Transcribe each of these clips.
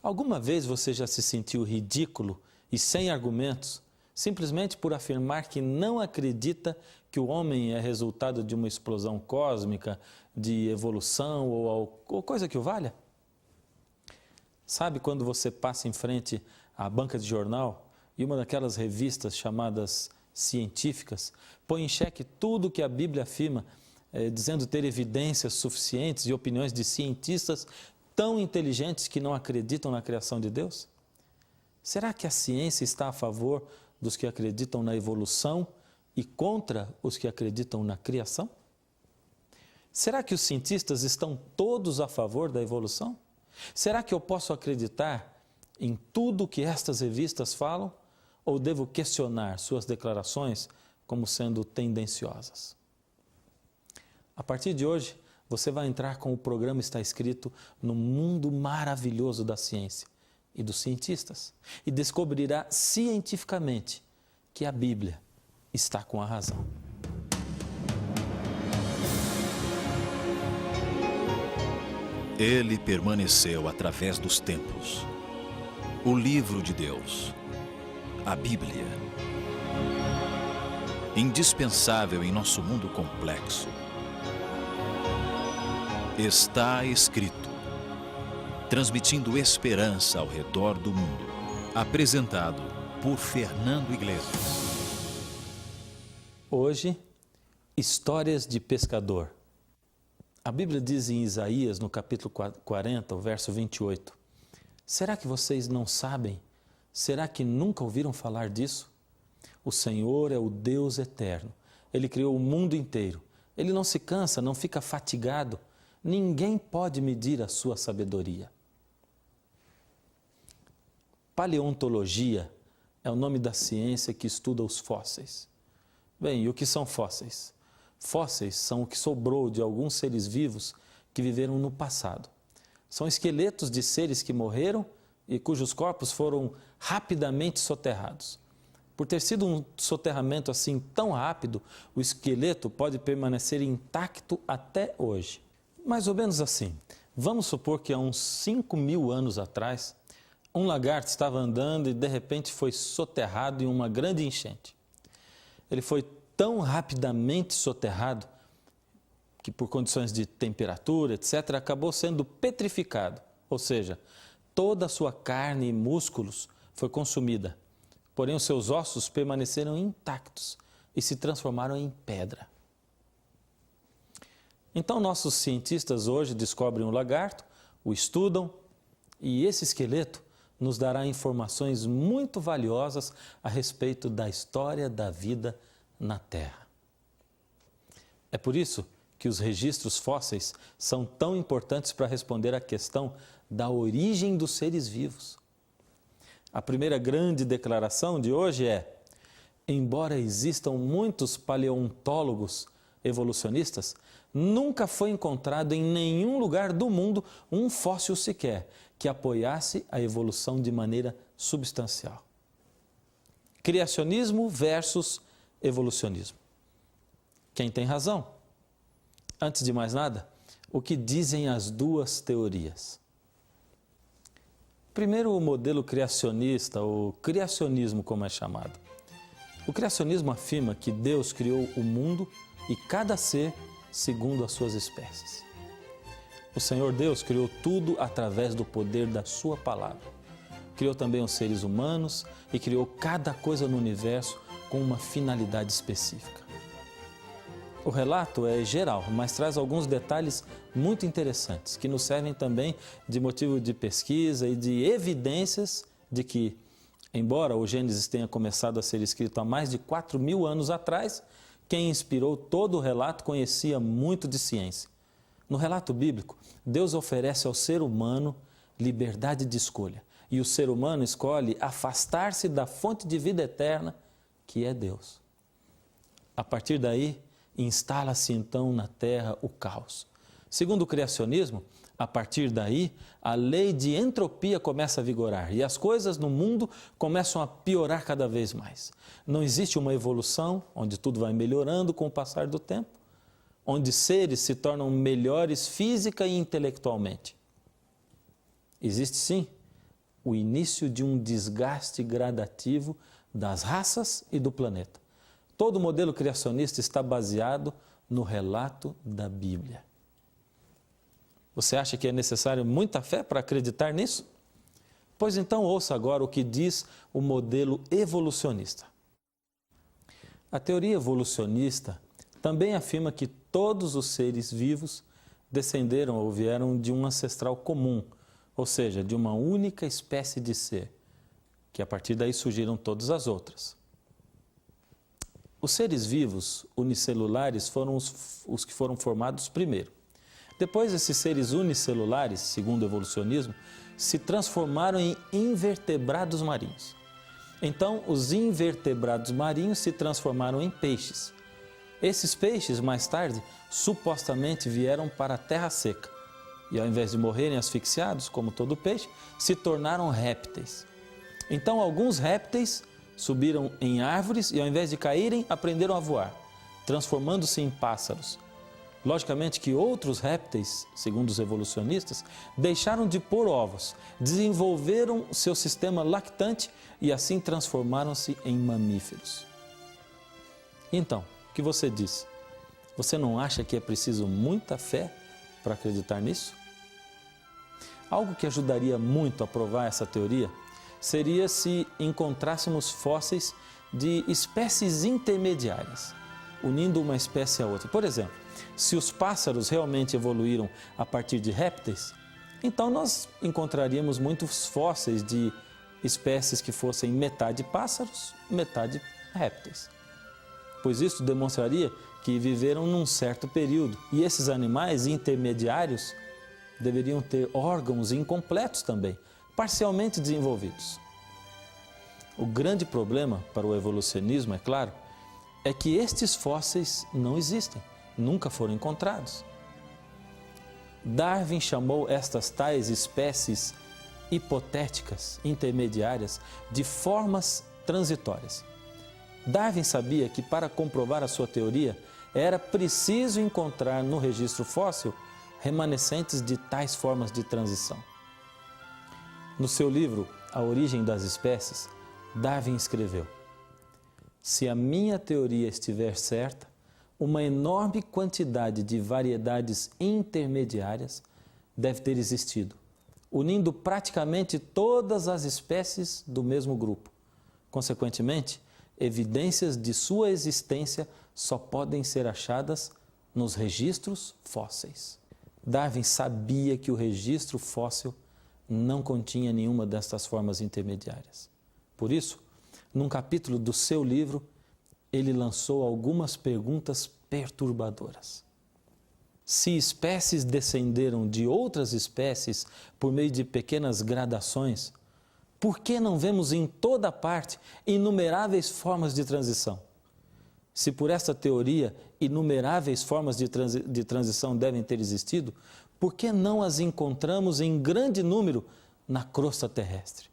Alguma vez você já se sentiu ridículo e sem argumentos, simplesmente por afirmar que não acredita que o homem é resultado de uma explosão cósmica, de evolução ou coisa que o valha? Sabe quando você passa em frente à banca de jornal e uma daquelas revistas chamadas científicas põe em xeque tudo que a Bíblia afirma, dizendo ter evidências suficientes e opiniões de cientistas tão inteligentes que não acreditam na criação de Deus? Será que a ciência está a favor dos que acreditam na evolução e contra os que acreditam na criação? Será que os cientistas estão todos a favor da evolução? Será que eu posso acreditar em tudo que estas revistas falam ou devo questionar suas declarações como sendo tendenciosas? A partir de hoje, você vai entrar com o programa Está Escrito no mundo maravilhoso da ciência e dos cientistas e descobrirá cientificamente que a Bíblia está com a razão. Ele permaneceu através dos tempos. O livro de Deus, a Bíblia. Indispensável em nosso mundo complexo. Está Escrito. Transmitindo esperança ao redor do mundo. Apresentado por Fernando Iglesias. Hoje, histórias de pescador. A Bíblia diz em Isaías, no capítulo 40, o verso 28, será que vocês não sabem? Será que nunca ouviram falar disso? O Senhor é o Deus eterno. Ele criou o mundo inteiro. Ele não se cansa, não fica fatigado. Ninguém pode medir a sua sabedoria. Paleontologia é o nome da ciência que estuda os fósseis. Bem, e o que são fósseis? Fósseis são o que sobrou de alguns seres vivos que viveram no passado. São esqueletos de seres que morreram e cujos corpos foram rapidamente soterrados. Por ter sido um soterramento assim tão rápido, o esqueleto pode permanecer intacto até hoje. Mais ou menos assim, vamos supor que há uns 5.000 anos atrás, um lagarto estava andando e de repente foi soterrado em uma grande enchente. Ele foi tão rapidamente soterrado que por condições de temperatura, etc., acabou sendo petrificado, ou seja, toda a sua carne e músculos foi consumida, porém os seus ossos permaneceram intactos e se transformaram em pedra. Então nossos cientistas hoje descobrem o lagarto, o estudam e esse esqueleto nos dará informações muito valiosas a respeito da história da vida na Terra. É por isso que os registros fósseis são tão importantes para responder à questão da origem dos seres vivos. A primeira grande declaração de hoje é: embora existam muitos paleontólogos evolucionistas, nunca foi encontrado em nenhum lugar do mundo um fóssil sequer que apoiasse a evolução de maneira substancial. Criacionismo versus evolucionismo. Quem tem razão? Antes de mais nada, o que dizem as duas teorias? Primeiro, o modelo criacionista, ou criacionismo como é chamado. O criacionismo afirma que Deus criou o mundo e cada ser segundo as suas espécies. O Senhor Deus criou tudo através do poder da sua palavra. Criou também os seres humanos e criou cada coisa no universo com uma finalidade específica. O relato é geral, mas traz alguns detalhes muito interessantes que nos servem também de motivo de pesquisa e de evidências de que, embora o Gênesis tenha começado a ser escrito há mais de 4.000 anos atrás, quem inspirou todo o relato conhecia muito de ciência. No relato bíblico, Deus oferece ao ser humano liberdade de escolha e o ser humano escolhe afastar-se da fonte de vida eterna, que é Deus. A partir daí, instala-se então na terra o caos. Segundo o criacionismo, a partir daí, a lei de entropia começa a vigorar e as coisas no mundo começam a piorar cada vez mais. Não existe uma evolução onde tudo vai melhorando com o passar do tempo, onde seres se tornam melhores física e intelectualmente. Existe sim o início de um desgaste gradativo das raças e do planeta. Todo o modelo criacionista está baseado no relato da Bíblia. Você acha que é necessário muita fé para acreditar nisso? Pois então ouça agora o que diz o modelo evolucionista. A teoria evolucionista também afirma que todos os seres vivos descenderam ou vieram de um ancestral comum, ou seja, de uma única espécie de ser, que a partir daí surgiram todas as outras. Os seres vivos unicelulares foram os que foram formados primeiro. Depois, esses seres unicelulares, segundo o evolucionismo, se transformaram em invertebrados marinhos. Então, os invertebrados marinhos se transformaram em peixes. Esses peixes, mais tarde, supostamente vieram para a terra seca e, ao invés de morrerem asfixiados, como todo peixe, se tornaram répteis. Então, alguns répteis subiram em árvores e, ao invés de caírem, aprenderam a voar, transformando-se em pássaros. Logicamente que outros répteis, segundo os evolucionistas, deixaram de pôr ovos, desenvolveram seu sistema lactante e assim transformaram-se em mamíferos. Então, o que você diz? Você não acha que é preciso muita fé para acreditar nisso? Algo que ajudaria muito a provar essa teoria seria se encontrássemos fósseis de espécies intermediárias, unindo uma espécie a outra. Por exemplo, se os pássaros realmente evoluíram a partir de répteis, então nós encontraríamos muitos fósseis de espécies que fossem metade pássaros, metade répteis. Pois isso demonstraria que viveram num certo período. E esses animais intermediários deveriam ter órgãos incompletos também, parcialmente desenvolvidos. O grande problema para o evolucionismo, é claro, é que estes fósseis não existem, nunca foram encontrados. Darwin chamou estas tais espécies hipotéticas, intermediárias, de formas transitórias. Darwin sabia que para comprovar a sua teoria era preciso encontrar no registro fóssil remanescentes de tais formas de transição. No seu livro A Origem das Espécies, Darwin escreveu: se a minha teoria estiver certa, uma enorme quantidade de variedades intermediárias deve ter existido, unindo praticamente todas as espécies do mesmo grupo. Consequentemente, evidências de sua existência só podem ser achadas nos registros fósseis. Darwin sabia que o registro fóssil não continha nenhuma destas formas intermediárias. Por isso, num capítulo do seu livro, ele lançou algumas perguntas perturbadoras. Se espécies descenderam de outras espécies por meio de pequenas gradações, por que não vemos em toda parte inumeráveis formas de transição? Se por esta teoria inumeráveis formas de transição devem ter existido, por que não as encontramos em grande número na crosta terrestre?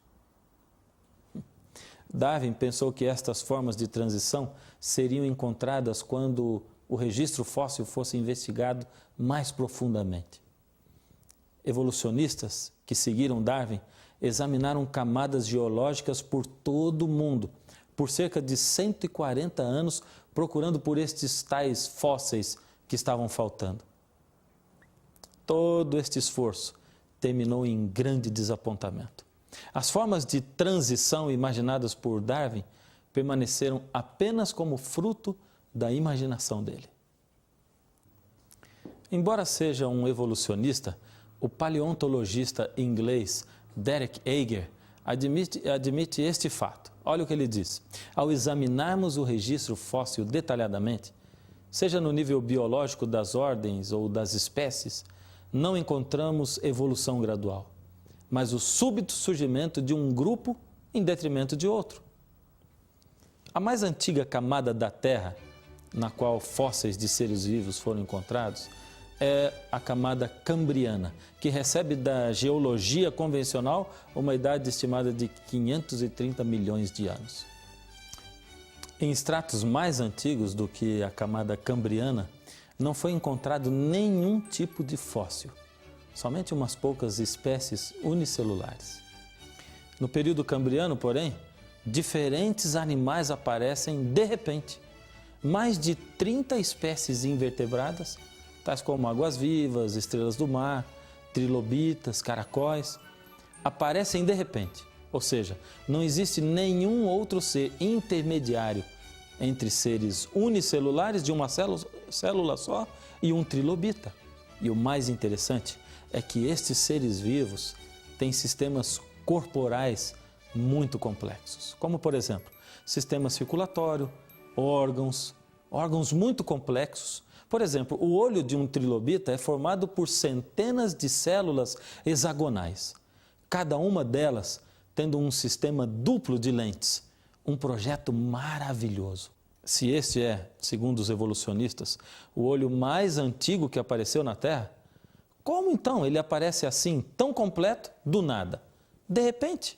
Darwin pensou que estas formas de transição seriam encontradas quando o registro fóssil fosse investigado mais profundamente. Evolucionistas que seguiram Darwin examinaram camadas geológicas por todo o mundo, por cerca de 140 anos, procurando por estes tais fósseis que estavam faltando. Todo este esforço terminou em grande desapontamento. As formas de transição imaginadas por Darwin permaneceram apenas como fruto da imaginação dele. Embora seja um evolucionista, o paleontologista inglês Derek Ager admite este fato. Olha o que ele diz: ao examinarmos o registro fóssil detalhadamente, seja no nível biológico das ordens ou das espécies, não encontramos evolução gradual, mas o súbito surgimento de um grupo em detrimento de outro. A mais antiga camada da Terra, na qual fósseis de seres vivos foram encontrados, é a camada cambriana, que recebe da geologia convencional uma idade estimada de 530 milhões de anos. Em estratos mais antigos do que a camada cambriana, não foi encontrado nenhum tipo de fóssil, somente umas poucas espécies unicelulares. No período cambriano, porém, diferentes animais aparecem de repente. Mais de 30 espécies invertebradas, tais como águas-vivas, estrelas do mar, trilobitas, caracóis, aparecem de repente. Ou seja, não existe nenhum outro ser intermediário entre seres unicelulares de uma célula só e um trilobita. E o mais interessante é que estes seres vivos têm sistemas corporais muito complexos, como por exemplo, sistema circulatório, órgãos muito complexos. Por exemplo, o olho de um trilobita é formado por centenas de células hexagonais, cada uma delas tendo um sistema duplo de lentes, um projeto maravilhoso. Se este é, segundo os evolucionistas, o olho mais antigo que apareceu na Terra, como então ele aparece assim, tão completo, do nada, de repente?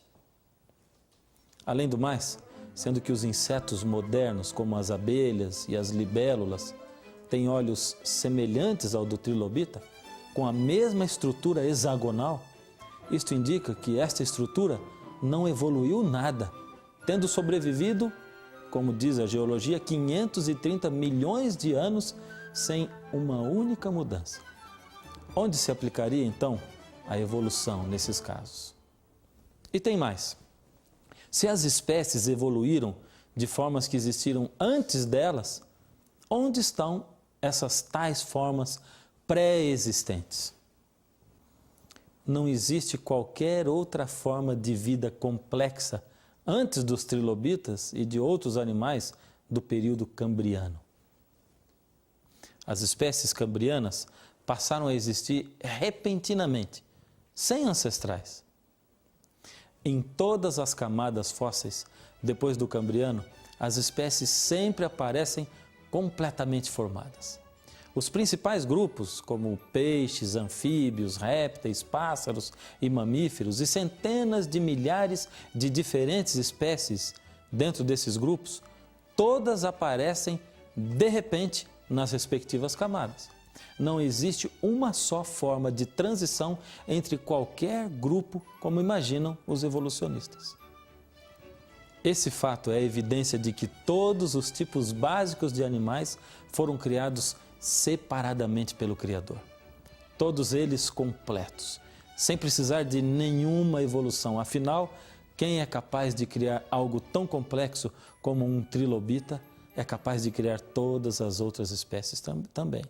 Além do mais, sendo que os insetos modernos, como as abelhas e as libélulas, têm olhos semelhantes ao do trilobita, com a mesma estrutura hexagonal, isto indica que esta estrutura não evoluiu nada, tendo sobrevivido, como diz a geologia, 530 milhões de anos sem uma única mudança. Onde se aplicaria então a evolução nesses casos? E tem mais. Se as espécies evoluíram de formas que existiram antes delas, onde estão essas tais formas pré-existentes? Não existe qualquer outra forma de vida complexa antes dos trilobitas e de outros animais do período cambriano. As espécies cambrianas passaram a existir repentinamente, sem ancestrais. Em todas as camadas fósseis, depois do cambriano, as espécies sempre aparecem completamente formadas. Os principais grupos, como peixes, anfíbios, répteis, pássaros e mamíferos, e centenas de milhares de diferentes espécies dentro desses grupos, todas aparecem de repente nas respectivas camadas. Não existe uma só forma de transição entre qualquer grupo, como imaginam os evolucionistas. Esse fato é evidência de que todos os tipos básicos de animais foram criados separadamente pelo Criador. Todos eles completos, sem precisar de nenhuma evolução. Afinal, quem é capaz de criar algo tão complexo como um trilobita é capaz de criar todas as outras espécies também.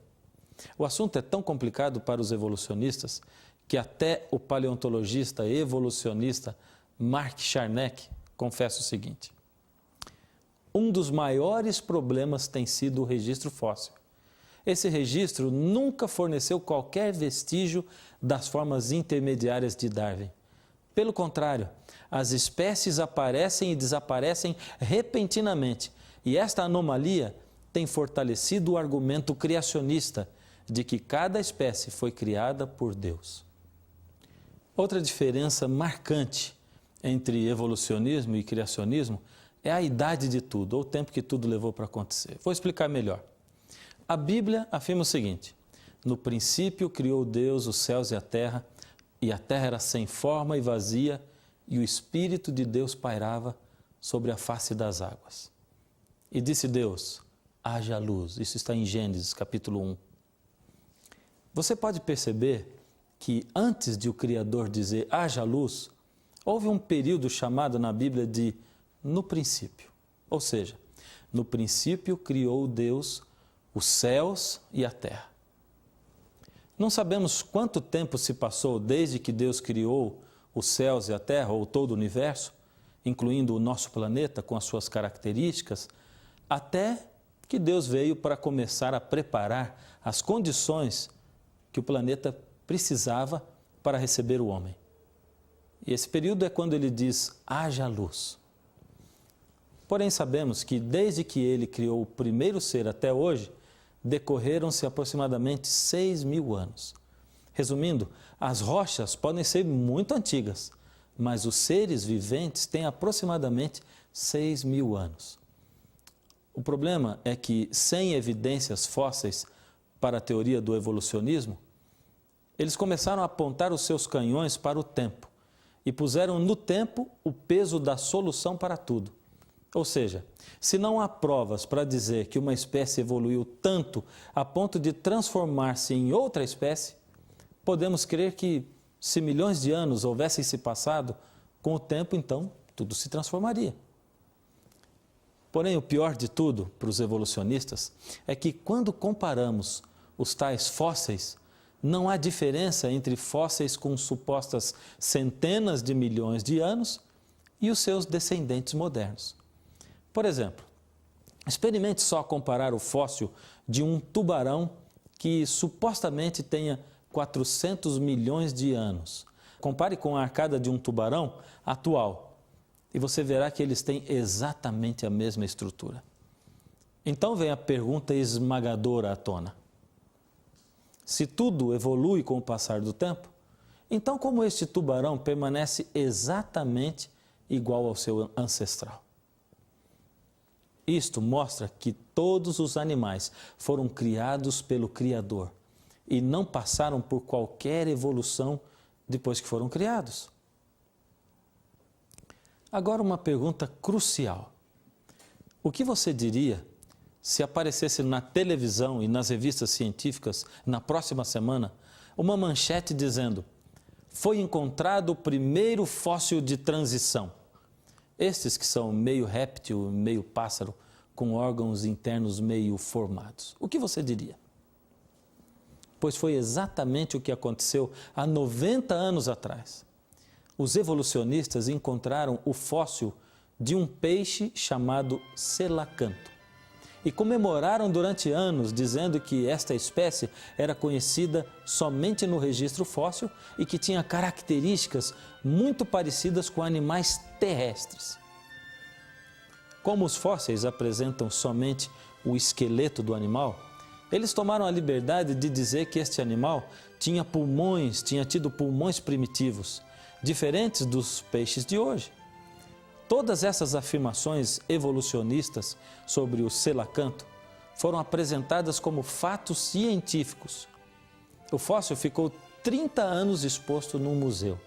O assunto é tão complicado para os evolucionistas que até o paleontologista evolucionista Mark Charneck confessa o seguinte: um dos maiores problemas tem sido o registro fóssil. Esse registro nunca forneceu qualquer vestígio das formas intermediárias de Darwin. Pelo contrário, as espécies aparecem e desaparecem repentinamente, e esta anomalia tem fortalecido o argumento criacionista de que cada espécie foi criada por Deus. Outra diferença marcante entre evolucionismo e criacionismo é a idade de tudo, ou o tempo que tudo levou para acontecer. Vou explicar melhor. A Bíblia afirma o seguinte: no princípio criou Deus os céus e a terra era sem forma e vazia, e o Espírito de Deus pairava sobre a face das águas. E disse Deus: haja luz. Isso está em Gênesis, capítulo 1. Você pode perceber que antes de o Criador dizer haja luz, houve um período chamado na Bíblia de no princípio. Ou seja, no princípio criou Deus os céus e a terra. Não sabemos quanto tempo se passou desde que Deus criou os céus e a terra, ou todo o universo, incluindo o nosso planeta com as suas características, até que Deus veio para começar a preparar as condições que o planeta precisava para receber o homem. E esse período é quando ele diz, haja luz. Porém, sabemos que desde que ele criou o primeiro ser até hoje, decorreram-se aproximadamente 6.000 anos. Resumindo, as rochas podem ser muito antigas, mas os seres viventes têm aproximadamente 6.000 anos. O problema é que, sem evidências fósseis para a teoria do evolucionismo, eles começaram a apontar os seus canhões para o tempo e puseram no tempo o peso da solução para tudo. Ou seja, se não há provas para dizer que uma espécie evoluiu tanto a ponto de transformar-se em outra espécie, podemos crer que, se milhões de anos houvessem se passado, com o tempo, então, tudo se transformaria. Porém, o pior de tudo, para os evolucionistas, é que quando comparamos os tais fósseis, não há diferença entre fósseis com supostas centenas de milhões de anos e os seus descendentes modernos. Por exemplo, experimente só comparar o fóssil de um tubarão que supostamente tenha 400 milhões de anos. Compare com a arcada de um tubarão atual e você verá que eles têm exatamente a mesma estrutura. Então vem a pergunta esmagadora à tona. Se tudo evolui com o passar do tempo, então como este tubarão permanece exatamente igual ao seu ancestral? Isto mostra que todos os animais foram criados pelo Criador e não passaram por qualquer evolução depois que foram criados. Agora uma pergunta crucial. O que você diria se aparecesse na televisão e nas revistas científicas na próxima semana uma manchete dizendo: foi encontrado o primeiro fóssil de transição? Estes que são meio réptil, meio pássaro, com órgãos internos meio formados. O que você diria? Pois foi exatamente o que aconteceu há 90 anos atrás. Os evolucionistas encontraram o fóssil de um peixe chamado selacanto e comemoraram durante anos dizendo que esta espécie era conhecida somente no registro fóssil e que tinha características muito parecidas com animais terrestres. Como os fósseis apresentam somente o esqueleto do animal, eles tomaram a liberdade de dizer que este animal tinha tido pulmões primitivos, diferentes dos peixes de hoje. Todas essas afirmações evolucionistas sobre o selacanto foram apresentadas como fatos científicos. O fóssil ficou 30 anos exposto num museu.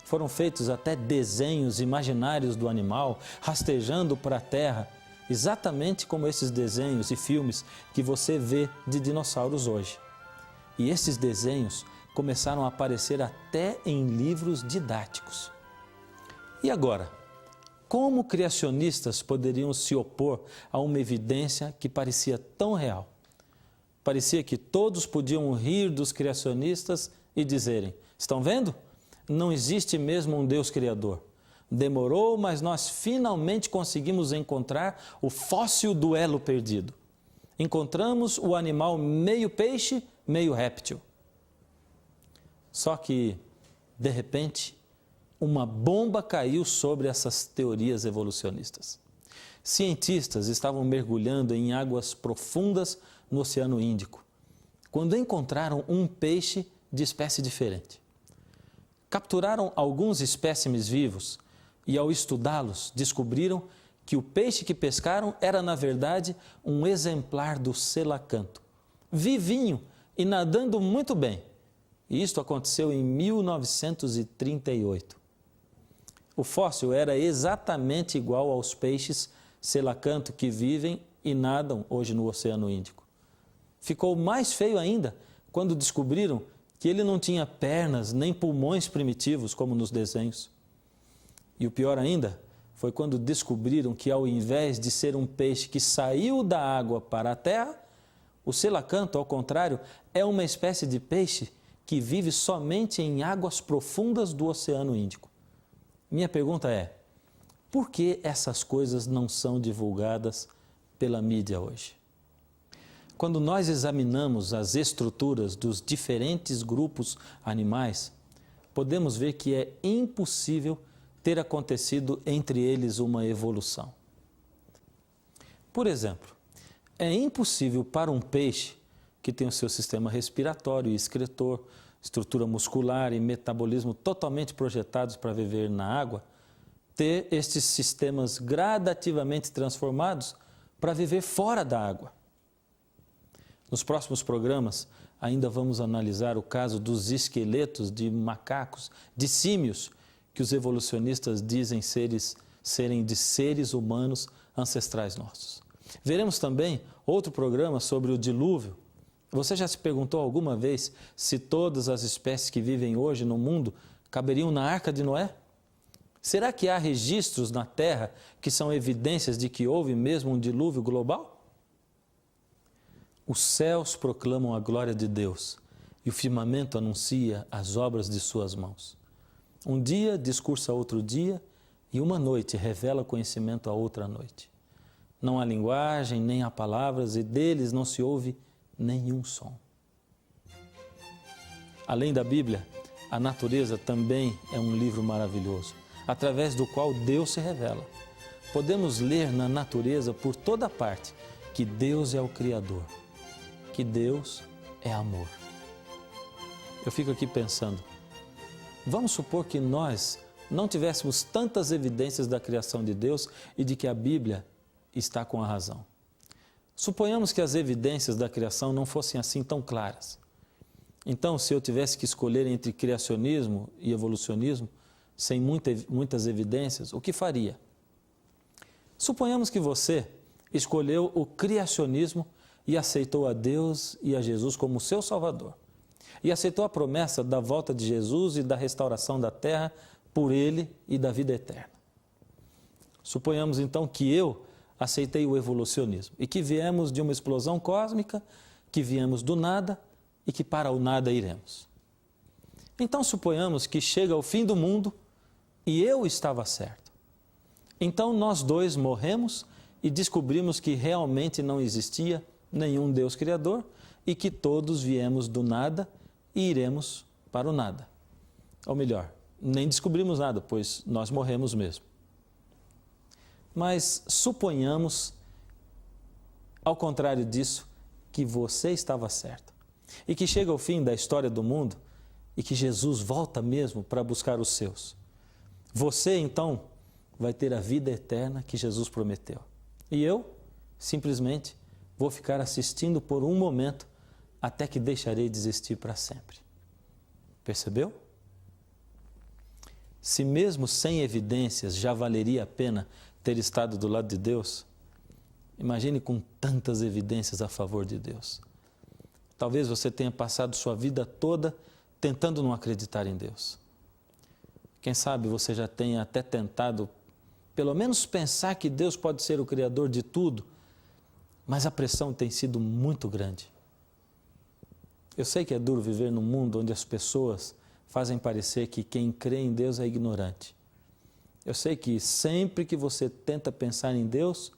Foram feitos até desenhos imaginários do animal rastejando para a terra, exatamente como esses desenhos e filmes que você vê de dinossauros hoje. E esses desenhos começaram a aparecer até em livros didáticos. E agora, como criacionistas poderiam se opor a uma evidência que parecia tão real? Parecia que todos podiam rir dos criacionistas e dizerem: estão vendo? Não existe mesmo um Deus criador. Demorou, mas nós finalmente conseguimos encontrar o fóssil do elo perdido. Encontramos o animal meio peixe, meio réptil. Só que, de repente, uma bomba caiu sobre essas teorias evolucionistas. Cientistas estavam mergulhando em águas profundas no Oceano Índico, quando encontraram um peixe de espécie diferente. Capturaram alguns espécimes vivos e, ao estudá-los, descobriram que o peixe que pescaram era, na verdade, um exemplar do selacanto, vivinho e nadando muito bem. E isto aconteceu em 1938. O fóssil era exatamente igual aos peixes selacanto que vivem e nadam hoje no Oceano Índico. Ficou mais feio ainda quando descobriram que ele não tinha pernas nem pulmões primitivos como nos desenhos. E o pior ainda foi quando descobriram que, ao invés de ser um peixe que saiu da água para a terra, o selacanto, ao contrário, é uma espécie de peixe que vive somente em águas profundas do Oceano Índico. Minha pergunta é: por que essas coisas não são divulgadas pela mídia hoje? Quando nós examinamos as estruturas dos diferentes grupos animais, podemos ver que é impossível ter acontecido entre eles uma evolução. Por exemplo, é impossível para um peixe que tem o seu sistema respiratório e excretor, estrutura muscular e metabolismo totalmente projetados para viver na água, ter estes sistemas gradativamente transformados para viver fora da água. Nos próximos programas, ainda vamos analisar o caso dos esqueletos de macacos, de símios, que os evolucionistas dizem serem de seres humanos ancestrais nossos. Veremos também outro programa sobre o dilúvio. Você já se perguntou alguma vez se todas as espécies que vivem hoje no mundo caberiam na Arca de Noé? Será que há registros na Terra que são evidências de que houve mesmo um dilúvio global? Os céus proclamam a glória de Deus e o firmamento anuncia as obras de suas mãos. Um dia discursa outro dia e uma noite revela conhecimento a outra noite. Não há linguagem, nem há palavras, e deles não se ouve nenhum som. Além da Bíblia, a natureza também é um livro maravilhoso, através do qual Deus se revela. Podemos ler na natureza por toda parte que Deus é o Criador, que Deus é amor. Eu fico aqui pensando, vamos supor que nós não tivéssemos tantas evidências da criação de Deus e de que a Bíblia está com a razão. Suponhamos que as evidências da criação não fossem assim tão claras. Então, se eu tivesse que escolher entre criacionismo e evolucionismo, sem muitas evidências, o que faria? Suponhamos que você escolheu o criacionismo e aceitou a Deus e a Jesus como seu Salvador. E aceitou a promessa da volta de Jesus e da restauração da terra por Ele e da vida eterna. Suponhamos então que eu aceitei o evolucionismo e que viemos de uma explosão cósmica, que viemos do nada e que para o nada iremos. Então suponhamos que chega o fim do mundo e eu estava certo. Então nós dois morremos e descobrimos que realmente não existia nenhum Deus Criador e que todos viemos do nada e iremos para o nada. Ou melhor, nem descobrimos nada, pois nós morremos mesmo. Mas suponhamos, ao contrário disso, que você estava certo e que chega o fim da história do mundo e que Jesus volta mesmo para buscar os seus. Você, então, vai ter a vida eterna que Jesus prometeu. E eu, simplesmente, vou ficar assistindo por um momento até que deixarei de existir para sempre. Percebeu? Se mesmo sem evidências já valeria a pena ter estado do lado de Deus, imagine com tantas evidências a favor de Deus. Talvez você tenha passado sua vida toda tentando não acreditar em Deus. Quem sabe você já tenha até tentado, pelo menos pensar que Deus pode ser o Criador de tudo, mas a pressão tem sido muito grande. Eu sei que é duro viver num mundo onde as pessoas fazem parecer que quem crê em Deus é ignorante. Eu sei que sempre que você tenta pensar em Deus,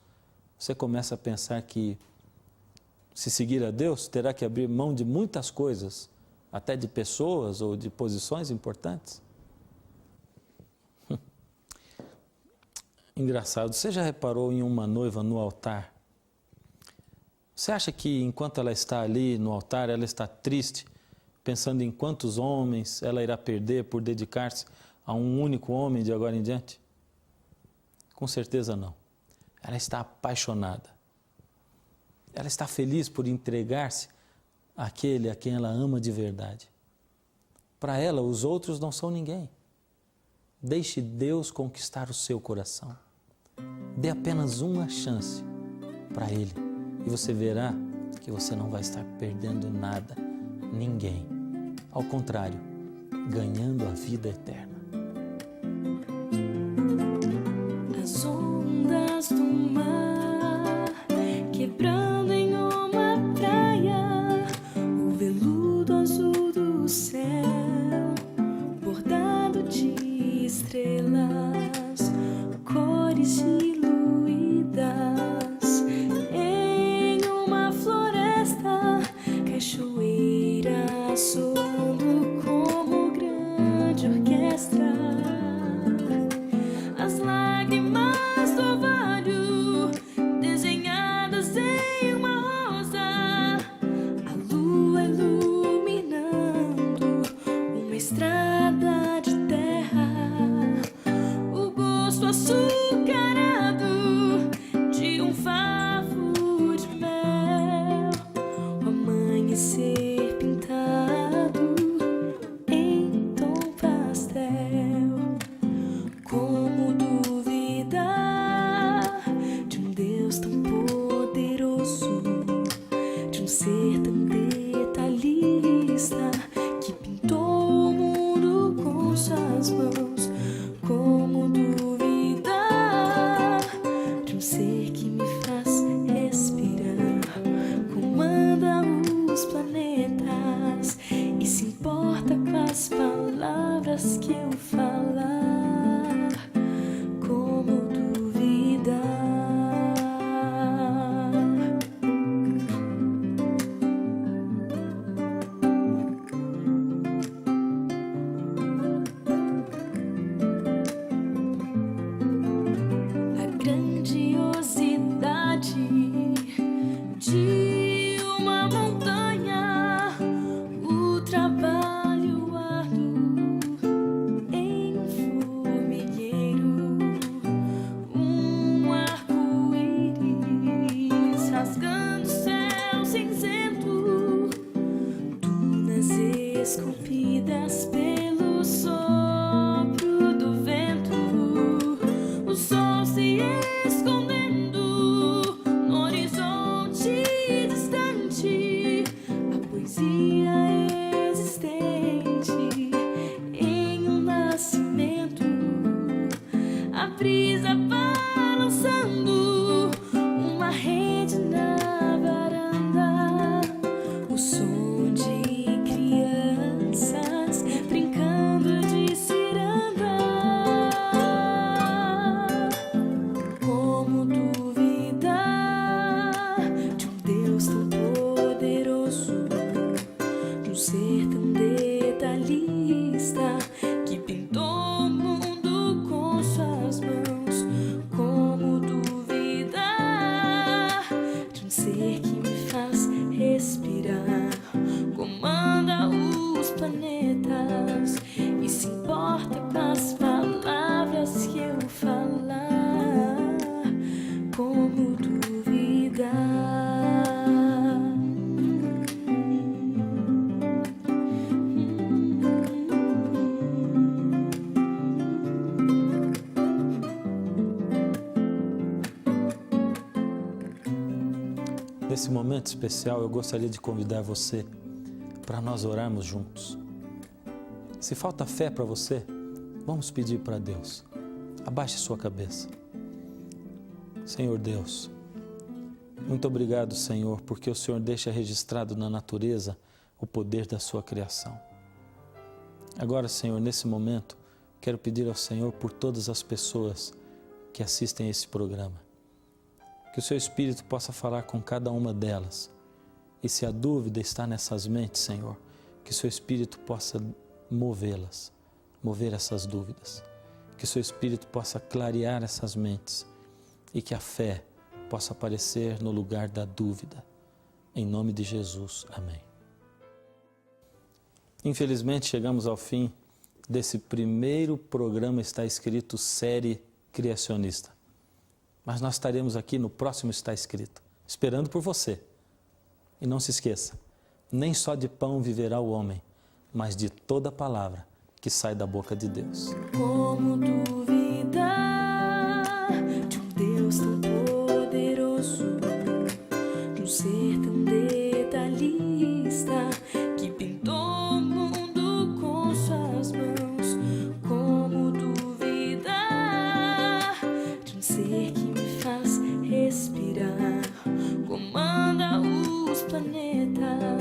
você começa a pensar que, se seguir a Deus, terá que abrir mão de muitas coisas, até de pessoas ou de posições importantes. Engraçado, você já reparou em uma noiva no altar? Você acha que enquanto ela está ali no altar, ela está triste, pensando em quantos homens ela irá perder por dedicar-se a um único homem de agora em diante? Com certeza não. Ela está apaixonada. Ela está feliz por entregar-se àquele a quem ela ama de verdade. Para ela, os outros não são ninguém. Deixe Deus conquistar o seu coração. Dê apenas uma chance para Ele e você verá que você não vai estar perdendo nada, ninguém. Ao contrário, ganhando a vida eterna. As ondas do mar quebrando em uma praia, o veludo azul do céu bordado de estrelas, cores diluídas em uma floresta, cachoeira soando como grande orquestra. As lágrimas do orvalho desenhadas em uma rosa, a lua iluminando uma estrada de terra, o gosto açucarado falar, como duvidar? A grandiosidade de uma montanha, o trabalho árduo em um formigueiro, um arco-íris rasgando o céu cinzento, dunas esculpidas pelo sopro do vento, o sol se escondendo no horizonte distante, a poesia existente em um nascimento, a brisa balançando uma rede na varanda, o som de crianças brincando de ciranda. Como duvidar de um Deus tão poderoso, de um ser tão detalhista que pintou o mundo com suas mãos? Como duvidar de um ser que me faz respirar, comanda os planetas e se importa com as palavras que eu falar? Como duvidar? Nesse momento especial, eu gostaria de convidar você para nós orarmos juntos. Se falta fé para você, vamos pedir para Deus. Abaixe sua cabeça. Senhor Deus, muito obrigado, Senhor, porque o Senhor deixa registrado na natureza o poder da sua criação. Agora, Senhor, nesse momento, quero pedir ao Senhor por todas as pessoas que assistem a esse programa, que o Seu Espírito possa falar com cada uma delas. E se a dúvida está nessas mentes, Senhor, que o Seu Espírito possa movê-las, mover essas dúvidas. Que o Seu Espírito possa clarear essas mentes e que a fé possa aparecer no lugar da dúvida. Em nome de Jesus. Amém. Infelizmente, chegamos ao fim desse primeiro programa, está escrito série criacionista. Mas nós estaremos aqui no próximo Está Escrito, esperando por você. E não se esqueça, nem só de pão viverá o homem, mas de toda palavra que sai da boca de Deus. Como duvidar de um Deus tão poderoso, de um ser tão detalhista que pintou o mundo com suas mãos? Como duvidar de um ser que me faz respirar, comanda os planetas